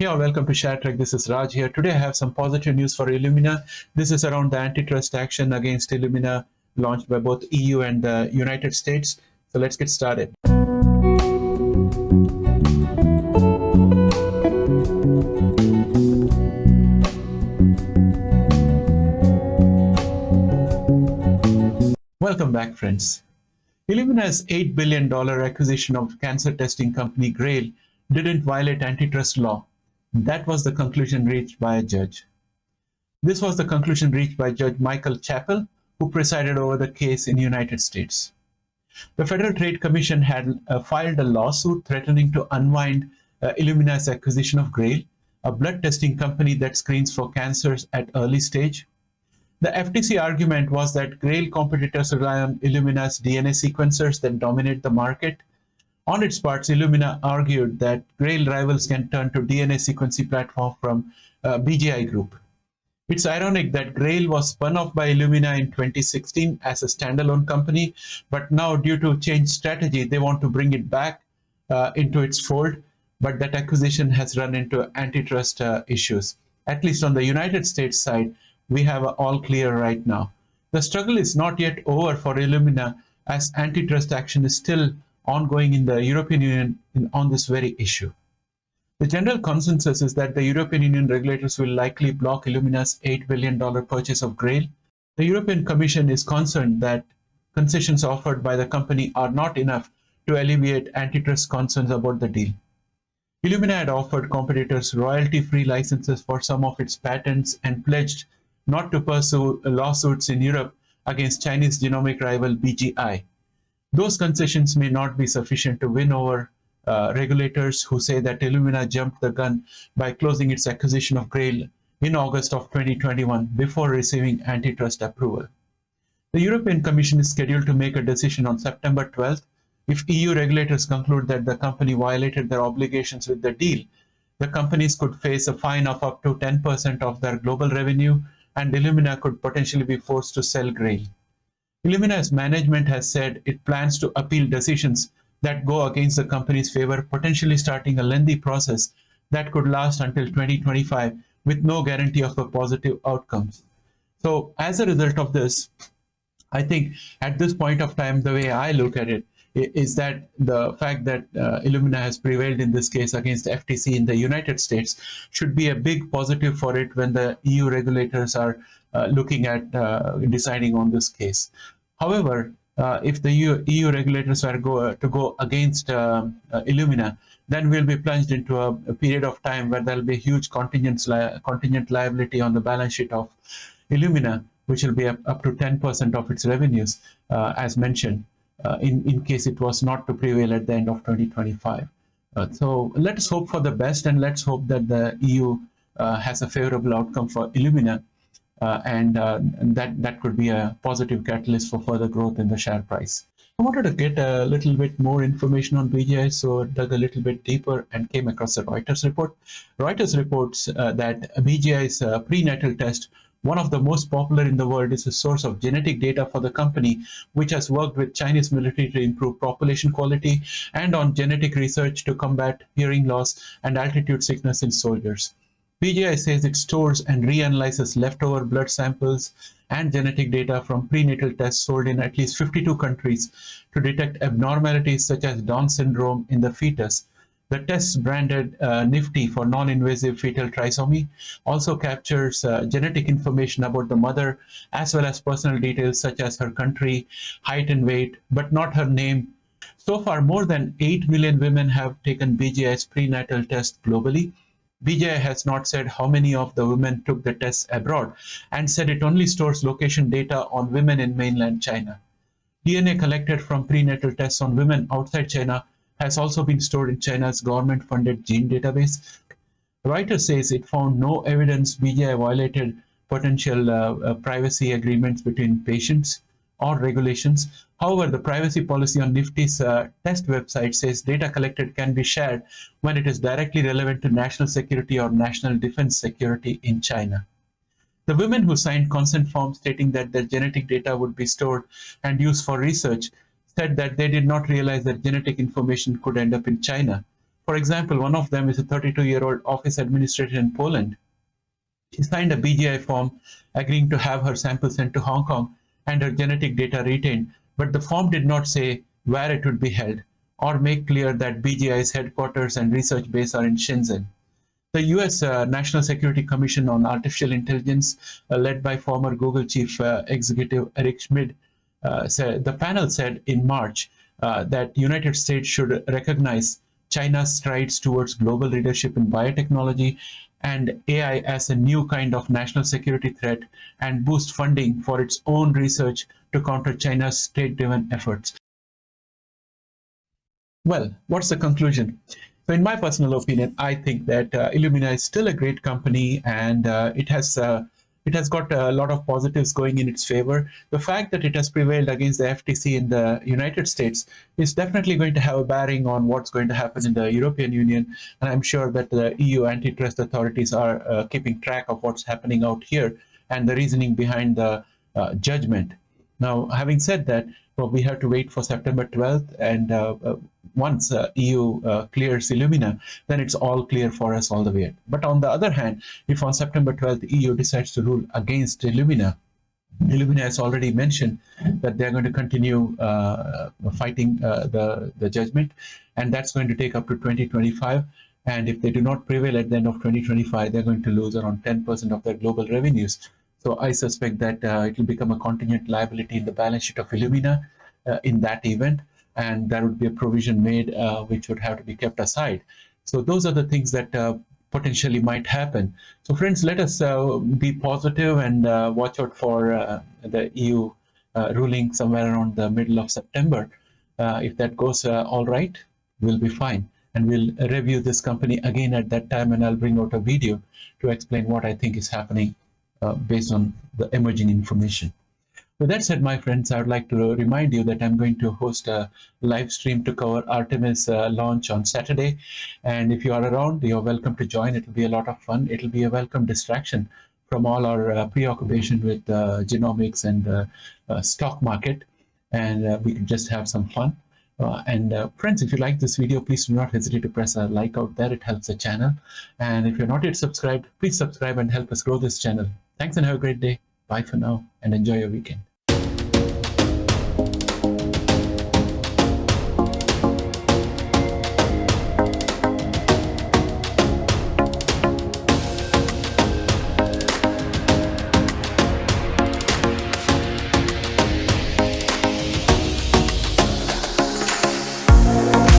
Hey all, welcome to ShareTreck. This is Raj here. Today I have some positive news for Illumina. This is around the antitrust action against Illumina launched by both EU and the United States. So let's get started. Welcome back, friends. Illumina's $8 billion acquisition of cancer testing company Grail didn't violate antitrust law. That was the conclusion reached by a judge. This was the conclusion reached by Judge Michael Chappell, who presided over the case in the United States. The Federal Trade Commission had filed a lawsuit threatening to unwind Illumina's acquisition of Grail, a blood testing company that screens for cancers at early stage. The FTC argument was that Grail competitors rely on Illumina's DNA sequencers that dominate the market. On its parts, Illumina argued that Grail rivals can turn to DNA sequencing platform from BGI Group. It's ironic that Grail was spun off by Illumina in 2016 as a standalone company, but now due to change strategy, they want to bring it back into its fold, but that acquisition has run into antitrust issues. At least on the United States side, we have all clear right now. The struggle is not yet over for Illumina, as antitrust action is still ongoing in the European Union on this very issue. The general consensus is that the European Union regulators will likely block Illumina's $8 billion purchase of Grail. The European Commission is concerned that concessions offered by the company are not enough to alleviate antitrust concerns about the deal. Illumina had offered competitors royalty-free licenses for some of its patents and pledged not to pursue lawsuits in Europe against Chinese genomic rival BGI. Those concessions may not be sufficient to win over regulators who say that Illumina jumped the gun by closing its acquisition of Grail in August of 2021 before receiving antitrust approval. The European Commission is scheduled to make a decision on September 12th. If EU regulators conclude that the company violated their obligations with the deal, the companies could face a fine of up to 10% of their global revenue, and Illumina could potentially be forced to sell Grail. Illumina's management has said it plans to appeal decisions that go against the company's favor, potentially starting a lengthy process that could last until 2025 with no guarantee of a positive outcome. So as a result of this, I think at this point of time, the way I look at it is that the fact that Illumina has prevailed in this case against the FTC in the United States should be a big positive for it when the EU regulators are looking at deciding on this case. However, if the EU regulators are to go against Illumina, then we'll be plunged into a period of time where there'll be a huge contingent liability on the balance sheet of Illumina, which will be up to 10% of its revenues, as mentioned, in case it was not to prevail at the end of 2025. So let's hope for the best, and let's hope that the EU has a favorable outcome for Illumina. And that could be a positive catalyst for further growth in the share price. I wanted to get a little bit more information on BGI, so dug a little bit deeper and came across a Reuters report. Reuters reports that BGI's prenatal test, one of the most popular in the world, is a source of genetic data for the company, which has worked with Chinese military to improve population quality and on genetic research to combat hearing loss and altitude sickness in soldiers. BGI says it stores and reanalyzes leftover blood samples and genetic data from prenatal tests sold in at least 52 countries to detect abnormalities such as Down syndrome in the fetus. The test, branded NIFTY for non-invasive fetal trisomy, also captures genetic information about the mother as well as personal details such as her country, height and weight, but not her name. So far, more than 8 million women have taken BGI's prenatal test globally. BGI has not said how many of the women took the tests abroad and said it only stores location data on women in mainland China. DNA collected from prenatal tests on women outside China has also been stored in China's government-funded gene database. Reuters says it found no evidence BGI violated potential privacy agreements between patients or regulations. However, the privacy policy on NIFTY's test website says data collected can be shared when it is directly relevant to national security or national defense security in China. The women who signed consent forms stating that their genetic data would be stored and used for research said that they did not realize that genetic information could end up in China. For example, one of them is a 32-year-old office administrator in Poland. She signed a BGI form agreeing to have her sample sent to Hong Kong and her genetic data retained, but the form did not say where it would be held or make clear that BGI's headquarters and research base are in Shenzhen. The US National Security Commission on Artificial Intelligence, led by former Google chief executive Eric Schmidt, the panel said in March that United States should recognize China's strides towards global leadership in biotechnology and AI as a new kind of national security threat and boost funding for its own research to counter China's state-driven efforts. Well, what's the conclusion? So in my personal opinion, I think that Illumina is still a great company, and it has got a lot of positives going in its favor. The fact that it has prevailed against the FTC in the United States is definitely going to have a bearing on what's going to happen in the European Union. And I'm sure that the EU antitrust authorities are keeping track of what's happening out here and the reasoning behind the judgment. Now, having said that, well, we have to wait for September 12th, and once EU clears Illumina, then it's all clear for us all the way. But on the other hand, if on September 12th EU decides to rule against Illumina, Illumina has already mentioned that they're going to continue fighting the judgment, and that's going to take up to 2025. And if they do not prevail at the end of 2025, they're going to lose around 10% of their global revenues. So I suspect that it will become a contingent liability in the balance sheet of Illumina in that event, and there would be a provision made which would have to be kept aside. So those are the things that potentially might happen. So friends, let us be positive and watch out for the EU ruling somewhere around the middle of September. If that goes all right, we'll be fine. And we'll review this company again at that time, and I'll bring out a video to explain what I think is happening based on the emerging information. With that said, my friends, I would like to remind you that I'm going to host a live stream to cover Artemis launch on Saturday. And if you are around, you're welcome to join. It'll be a lot of fun. It'll be a welcome distraction from all our preoccupation with genomics and the stock market. And we can just have some fun. Friends, if you like this video, please do not hesitate to press a like out there. It helps the channel. And if you're not yet subscribed, please subscribe and help us grow this channel. Thanks and have a great day. Bye for now, and enjoy your weekend.